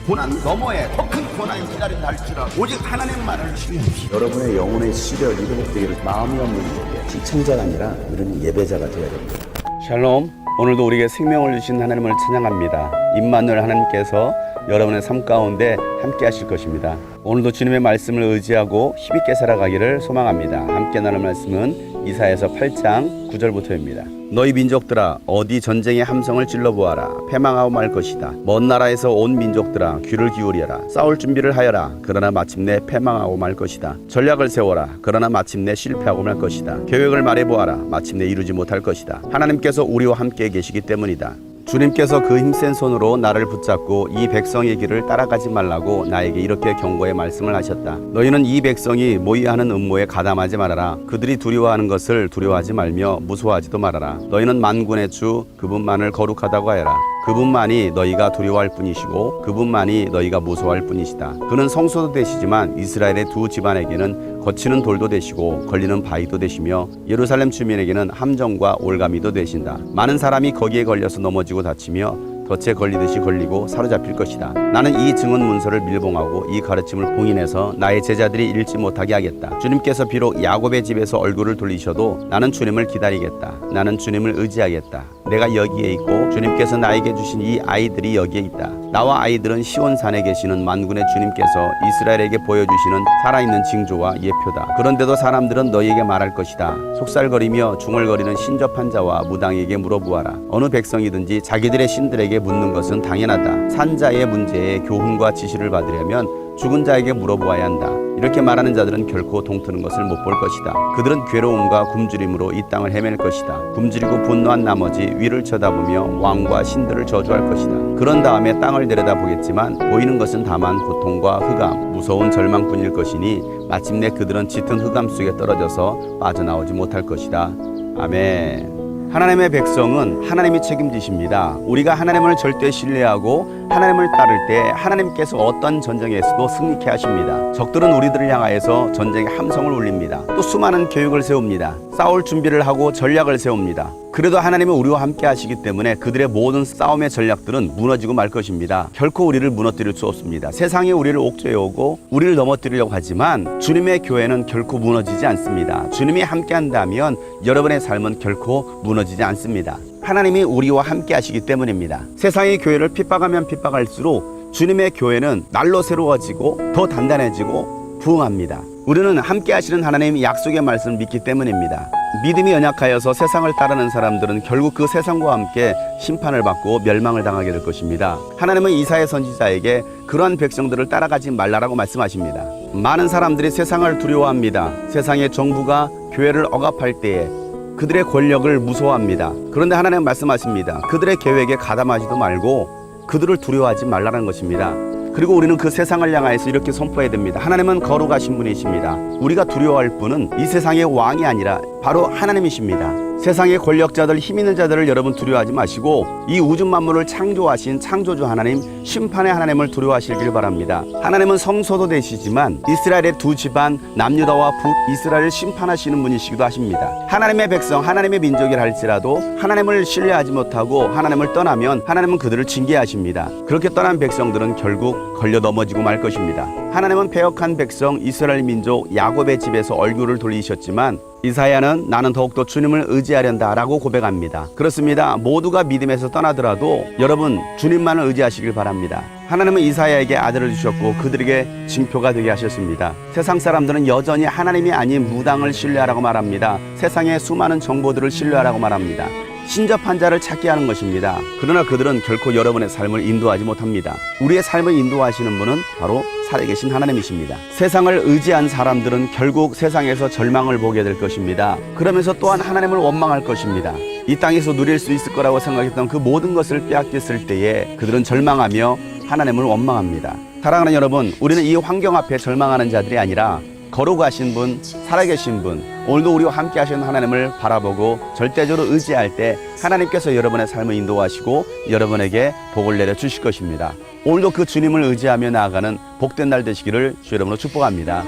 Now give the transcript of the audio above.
고난 너머에 더 큰 고난이 기다린다 할지라도 오직 하나님만을 신뢰합시다. 여러분의 영혼의 시력이 회복되기를 마음이 없는 자에게 시청자가 아니라 우리는 예배자가 되어야 됩니다. 샬롬, 오늘도 우리에게 생명을 주신 하나님을 찬양합니다. 임마누엘 하나님께서 여러분의 삶 가운데 함께 하실 것입니다. 오늘도 주님의 말씀을 의지하고 힘있게 살아가기를 소망합니다. 함께 나눌 말씀은 이사야서 8장 9절부터입니다. 너희 민족들아, 어디 전쟁의 함성을 질러보아라. 패망하고 말 것이다. 먼 나라에서 온 민족들아, 귀를 기울여라. 싸울 준비를 하여라. 그러나 마침내 패망하고 말 것이다. 전략을 세워라. 그러나 마침내 실패하고 말 것이다. 계획을 말해보아라. 마침내 이루지 못할 것이다. 하나님께서 우리와 함께 계시기 때문이다. 주님께서 그 힘센 손으로 나를 붙잡고 이 백성의 길을 따라가지 말라고 나에게 이렇게 경고의 말씀을 하셨다. 너희는 이 백성이 모의하는 음모에 가담하지 말아라. 그들이 두려워하는 것을 두려워하지 말며 무서워하지도 말아라. 너희는 만군의 주 그분만을 거룩하다고 하여라. 그분만이 너희가 두려워할 뿐이시고 그분만이 너희가 무서워할 뿐이시다. 그는 성소도 되시지만 이스라엘의 두 집안에게는 거치는 돌도 되시고 걸리는 바위도 되시며 예루살렘 주민에게는 함정과 올가미도 되신다. 많은 사람이 거기에 걸려서 넘어지고 다치며 덫에 걸리듯이 걸리고 사로잡힐 것이다. 나는 이 증언 문서를 밀봉하고 이 가르침을 봉인해서 나의 제자들이 읽지 못하게 하겠다. 주님께서 비록 야곱의 집에서 얼굴을 돌리셔도 나는 주님을 기다리겠다. 나는 주님을 의지하겠다. 내가 여기에 있고 주님께서 나에게 주신 이 아이들이 여기에 있다. 나와 아이들은 시온산에 계시는 만군의 주님께서 이스라엘에게 보여주시는 살아있는 징조와 예표다. 그런데도 사람들은 너희에게 말할 것이다. 속살거리며 중얼거리는 신접한 자와 무당에게 물어보아라. 어느 백성이든지 자기들의 신들에게 묻는 것은 당연하다. 산자의 문제에 교훈과 지시를 받으려면 죽은 자에게 물어보아야 한다. 이렇게 말하는 자들은 결코 동트는 것을 못 볼 것이다. 그들은 괴로움과 굶주림으로 이 땅을 헤맬 것이다. 굶주리고 분노한 나머지 위를 쳐다보며 왕과 신들을 저주할 것이다. 그런 다음에 땅을 내려다보겠지만 보이는 것은 다만 고통과 흑암, 무서운 절망뿐일 것이니 마침내 그들은 짙은 흑암 속에 떨어져서 빠져나오지 못할 것이다. 아멘. 하나님의 백성은 하나님이 책임지십니다. 우리가 하나님을 절대 신뢰하고 하나님을 따를 때 하나님께서 어떤 전쟁에서도 승리케 하십니다. 적들은 우리들을 향하여서 전쟁의 함성을 울립니다. 또 수많은 계획을 세웁니다. 싸울 준비를 하고 전략을 세웁니다. 그래도 하나님은 우리와 함께 하시기 때문에 그들의 모든 싸움의 전략들은 무너지고 말 것입니다. 결코 우리를 무너뜨릴 수 없습니다. 세상이 우리를 옥죄어 오고 우리를 넘어뜨리려고 하지만 주님의 교회는 결코 무너지지 않습니다. 주님이 함께 한다면 여러분의 삶은 결코 무너지지 않습니다. 하나님이 우리와 함께 하시기 때문입니다. 세상의 교회를 핍박하면 핍박할수록 주님의 교회는 날로 새로워지고 더 단단해지고 부흥합니다. 우리는 함께 하시는 하나님의 약속의 말씀을 믿기 때문입니다. 믿음이 연약하여서 세상을 따르는 사람들은 결국 그 세상과 함께 심판을 받고 멸망을 당하게 될 것입니다. 하나님은 이사야 선지자에게 그러한 백성들을 따라가지 말라라고 말씀하십니다. 많은 사람들이 세상을 두려워합니다. 세상의 정부가 교회를 억압할 때에 그들의 권력을 무서워합니다. 그런데 하나님은 말씀하십니다. 그들의 계획에 가담하지도 말고 그들을 두려워하지 말라는 것입니다. 그리고 우리는 그 세상을 향하여서 이렇게 선포해야 됩니다. 하나님은 거룩하신 분이십니다. 우리가 두려워할 분은 이 세상의 왕이 아니라 바로 하나님이십니다. 세상의 권력자들, 힘 있는 자들을 여러분 두려워하지 마시고 이 우주 만물을 창조하신 창조주 하나님, 심판의 하나님을 두려워하시길 바랍니다. 하나님은 성소도 되시지만 이스라엘의 두 집안 남유다와 북이스라엘을 심판하시는 분이시기도 하십니다. 하나님의 백성, 하나님의 민족이라 할지라도 하나님을 신뢰하지 못하고 하나님을 떠나면 하나님은 그들을 징계하십니다. 그렇게 떠난 백성들은 결국 걸려 넘어지고 말 것입니다. 하나님은 패역한 백성 이스라엘 민족 야곱의 집에서 얼굴을 돌리셨지만 이사야는 나는 더욱더 주님을 의지하련다 라고 고백합니다. 그렇습니다. 모두가 믿음에서 떠나더라도 여러분 주님만을 의지하시길 바랍니다. 하나님은 이사야에게 아들을 주셨고 그들에게 징표가 되게 하셨습니다. 세상 사람들은 여전히 하나님이 아닌 무당을 신뢰하라고 말합니다. 세상의 수많은 정보들을 신뢰하라고 말합니다. 신접한 자를 찾게 하는 것입니다. 그러나 그들은 결코 여러분의 삶을 인도하지 못합니다. 우리의 삶을 인도하시는 분은 바로 살아계신 하나님이십니다. 세상을 의지한 사람들은 결국 세상에서 절망을 보게 될 것입니다. 그러면서 또한 하나님을 원망할 것입니다. 이 땅에서 누릴 수 있을 거라고 생각했던 그 모든 것을 빼앗겼을 때에 그들은 절망하며 하나님을 원망합니다. 사랑하는 여러분, 우리는 이 환경 앞에 절망하는 자들이 아니라 거룩하신 분, 살아계신 분, 오늘도 우리와 함께 하시는 하나님을 바라보고 절대적으로 의지할 때 하나님께서 여러분의 삶을 인도하시고 여러분에게 복을 내려 주실 것입니다. 오늘도 그 주님을 의지하며 나아가는 복된 날 되시기를 주 여러분으로 축복합니다.